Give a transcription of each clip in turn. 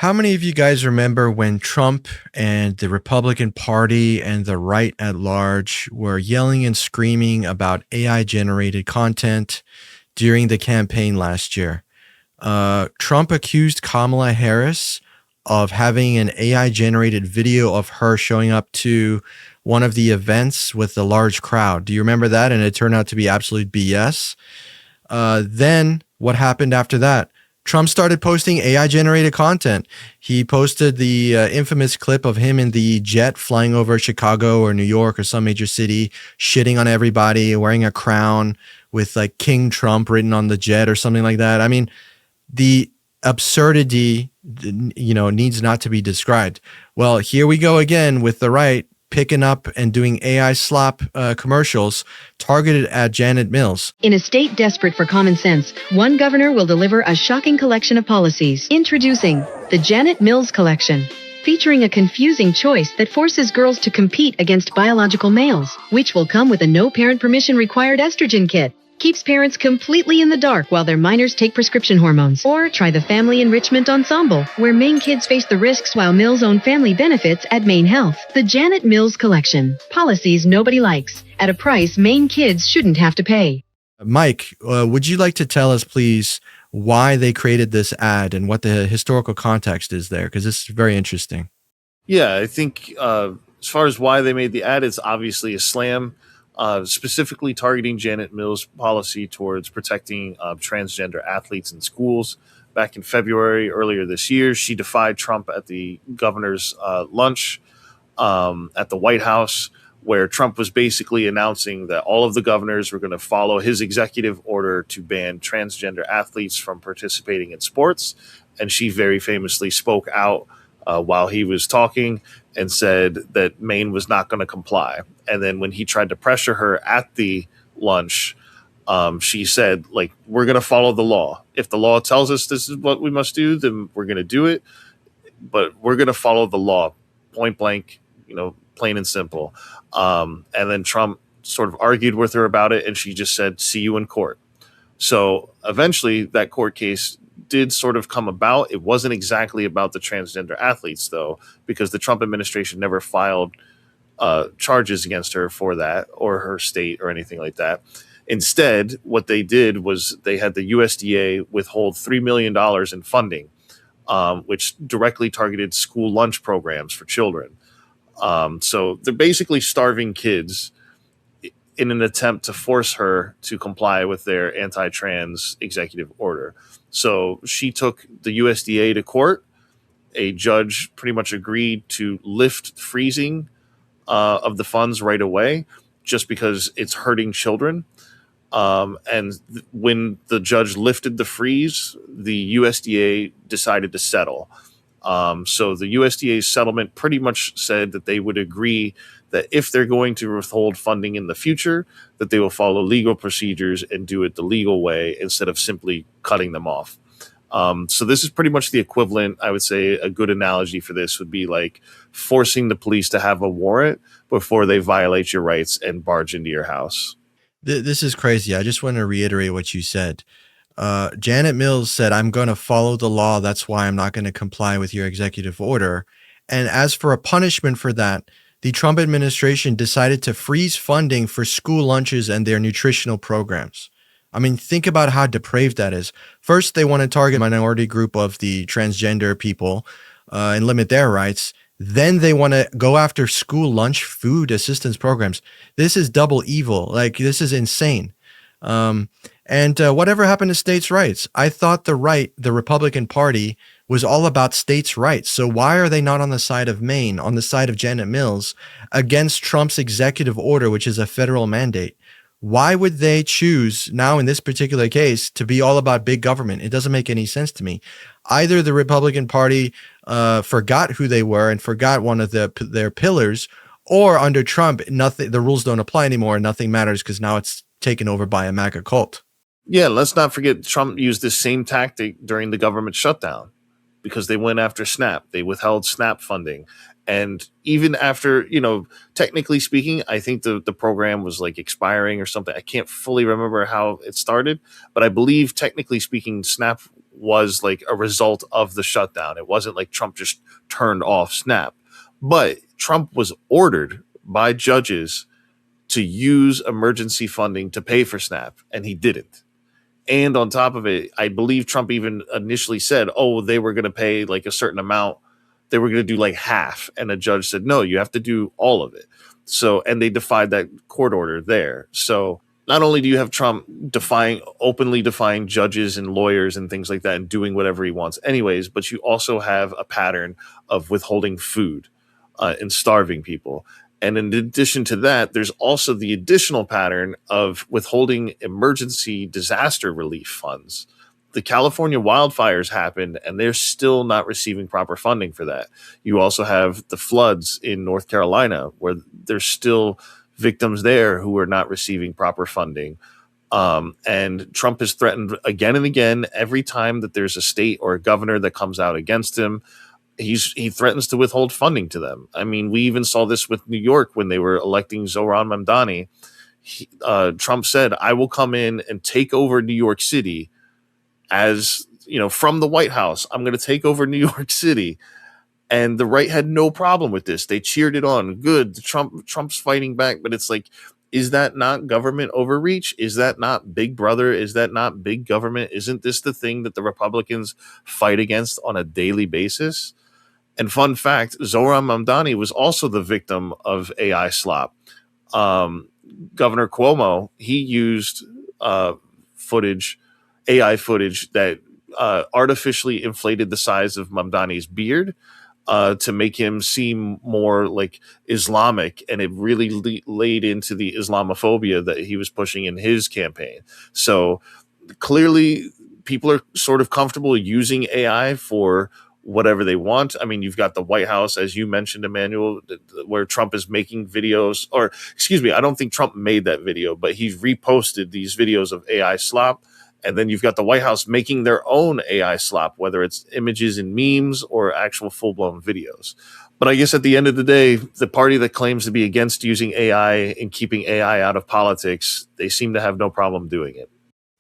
How many of you guys remember when Trump and the Republican Party and the right at large were yelling and screaming about AI generated content during the campaign last year? Trump accused Kamala Harris of having an AI generated video of her showing up to one of the events with a large crowd. Do you remember that? And it turned out to be absolute BS. Then what happened after that? Trump started posting AI generated content. He posted the infamous clip of him in the jet flying over Chicago or New York or some major city, shitting on everybody, wearing a crown with like King Trump written on the jet or something like that. I mean, the absurdity, needs not to be described. Well, here we go again with the right picking up and doing AI slop commercials targeted at Janet Mills. In a state desperate for common sense, one governor will deliver a shocking collection of policies. Introducing the Janet Mills Collection, featuring a confusing choice that forces girls to compete against biological males, which will come with a no parent permission required estrogen kit. Keeps parents completely in the dark while their minors take prescription hormones. Or try the Family Enrichment Ensemble, where Maine kids face the risks while Mills own family benefits at Maine Health. The Janet Mills Collection. Policies nobody likes, at a price Maine kids shouldn't have to pay. Mike, would you like to tell us, please, why they created this ad and what the historical context is there? Because this is very interesting. Yeah, I think as far as why they made the ad, it's obviously a slam. Specifically targeting Janet Mills' policy towards protecting transgender athletes in schools. Back in February, earlier this year, she defied Trump at the governor's lunch at the White House, where Trump was basically announcing that all of the governors were going to follow his executive order to ban transgender athletes from participating in sports. And she very famously spoke out while he was talking and said that Maine was not going to comply. And then when he tried to pressure her at the lunch, she said, like, we're going to follow the law. If the law tells us this is what we must do, then we're going to do it. But we're going to follow the law, point blank, plain and simple. And then Trump sort of argued with her about it, and she just said, see you in court. So eventually that court case did sort of come about. It wasn't exactly about the transgender athletes, though, because the Trump administration never filed charges against her for that or her state or anything like that. Instead, what they did was they had the USDA withhold $3 million in funding, which directly targeted school lunch programs for children. So they're basically starving kids in an attempt to force her to comply with their anti-trans executive order. So she took the USDA to court. A judge pretty much agreed to lift freezing of the funds right away, just because it's hurting children. When the judge lifted the freeze, the USDA decided to settle. So the USDA's settlement pretty much said that they would agree that if they're going to withhold funding in the future, that they will follow legal procedures and do it the legal way instead of simply cutting them off. So this is pretty much the equivalent. I would say a good analogy for this would be like forcing the police to have a warrant before they violate your rights and barge into your house. This is crazy. I just want to reiterate what you said. Janet Mills said, I'm going to follow the law. That's why I'm not going to comply with your executive order. And as for a punishment for that, the Trump administration decided to freeze funding for school lunches and their nutritional programs. I mean, think about how depraved that is. First, they want to target a minority group of the transgender people and limit their rights. Then they want to go after school lunch food assistance programs. This is double evil. Like, this is insane. And whatever happened to states' rights? I thought the Republican Party, was all about states' rights. So why are they not on the side of Maine, on the side of Janet Mills, against Trump's executive order, which is a federal mandate? Why would they choose now in this particular case to be all about big government? It doesn't make any sense to me. Either the Republican Party forgot who they were and forgot one of their pillars, or under Trump, the rules don't apply anymore and nothing matters because now it's taken over by a MAGA cult. Yeah, let's not forget Trump used this same tactic during the government shutdown because they went after SNAP. They withheld SNAP funding. And even after, technically speaking, I think the program was like expiring or something. I can't fully remember how it started, but I believe technically speaking, SNAP was like a result of the shutdown. It wasn't like Trump just turned off Snap, but Trump was ordered by judges to use emergency funding to pay for Snap, and he didn't. And on top of it, I believe Trump even initially said, oh, they were going to pay like a certain amount. They were going to do like half. And a judge said, no, you have to do all of it. So, and they defied that court order there. So not only do you have Trump openly defying judges and lawyers and things like that and doing whatever he wants anyways, but you also have a pattern of withholding food and starving people. And in addition to that, there's also the additional pattern of withholding emergency disaster relief funds. The California wildfires happened, and they're still not receiving proper funding for that. You also have the floods in North Carolina, where there's still victims there who are not receiving proper funding. And Trump has threatened again and again, every time that there's a state or a governor that comes out against him, he threatens to withhold funding to them. I mean, we even saw this with New York when they were electing Zohran Mamdani. Trump said, I will come in and take over New York City as, you know, from the White House. I'm going to take over New York City. And the right had no problem with this. They cheered it on. Good. Trump's fighting back. But it's like, is that not government overreach? Is that not Big Brother? Is that not big government? Isn't this the thing that the Republicans fight against on a daily basis? And fun fact, Zohran Mamdani was also the victim of AI slop. Governor Cuomo, he used AI footage that artificially inflated the size of Mamdani's beard to make him seem more like Islamic, and it really laid into the Islamophobia that he was pushing in his campaign. So clearly people are sort of comfortable using AI for whatever they want. I mean, you've got the White House, as you mentioned, Emmanuel, where Trump is making videos, or excuse me, I don't think Trump made that video, but he's reposted these videos of AI slop. And then you've got the White House making their own AI slop, whether it's images and memes or actual full-blown videos. But I guess at the end of the day, the party that claims to be against using AI and keeping AI out of politics, they seem to have no problem doing it.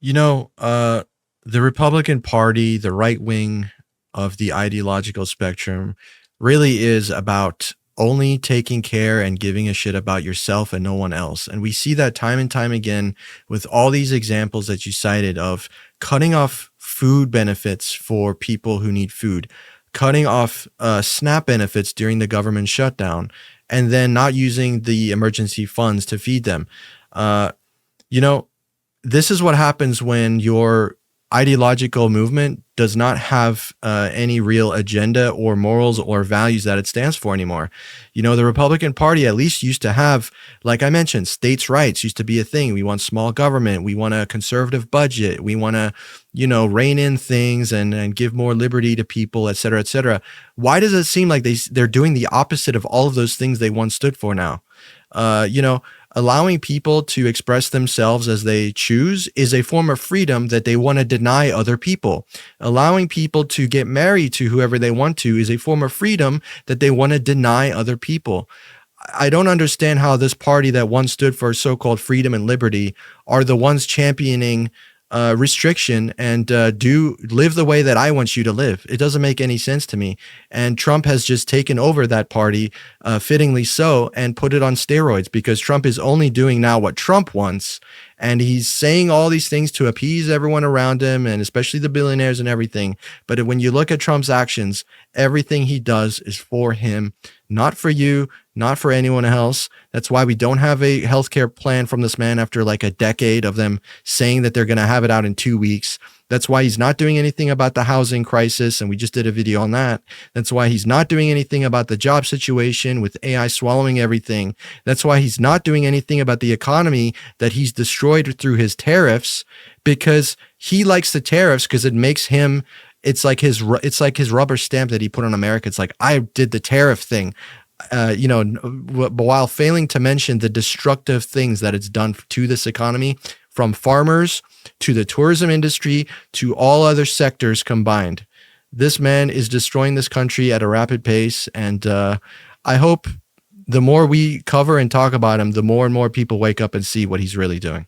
You know, the Republican Party, the right wing of the ideological spectrum, really is about only taking care and giving a shit about yourself and no one else. And we see that time and time again with all these examples that you cited of cutting off food benefits for people who need food, cutting off SNAP benefits during the government shutdown, and then not using the emergency funds to feed them. You know, this is what happens when your ideological movement does not have any real agenda or morals or values that it stands for anymore. You know, the Republican Party at least used to have, like I mentioned, states' rights used to be a thing. We want small government. We want a conservative budget. We want to, you know, rein in things and give more liberty to people, et cetera, et cetera. Why does it seem like they're doing the opposite of all of those things they once stood for now? You know, allowing people to express themselves as they choose is a form of freedom that they want to deny other people. Allowing people to get married to whoever they want to is a form of freedom that they want to deny other people. I don't understand how this party that once stood for so-called freedom and liberty are the ones championing restriction and live the way that I want you to live. It doesn't make any sense to me. And Trump has just taken over that party, fittingly so, and put it on steroids, because Trump is only doing now what Trump wants. And he's saying all these things to appease everyone around him, and especially the billionaires and everything. But when you look at Trump's actions, everything he does is for him, not for you, not for anyone else. That's why we don't have a healthcare plan from this man after like a decade of them saying that they're going to have it out in 2 weeks. That's why he's not doing anything about the housing crisis, and we just did a video on that. That's why he's not doing anything about the job situation with AI swallowing everything. That's why he's not doing anything about the economy that he's destroyed through his tariffs, because he likes the tariffs because it makes him, it's like his rubber stamp that he put on America. It's like, I did the tariff thing. You know, but while failing to mention the destructive things that it's done to this economy, from farmers to the tourism industry to all other sectors combined. This man is destroying this country at a rapid pace, and I hope the more we cover and talk about him, the more and more people wake up and see what he's really doing.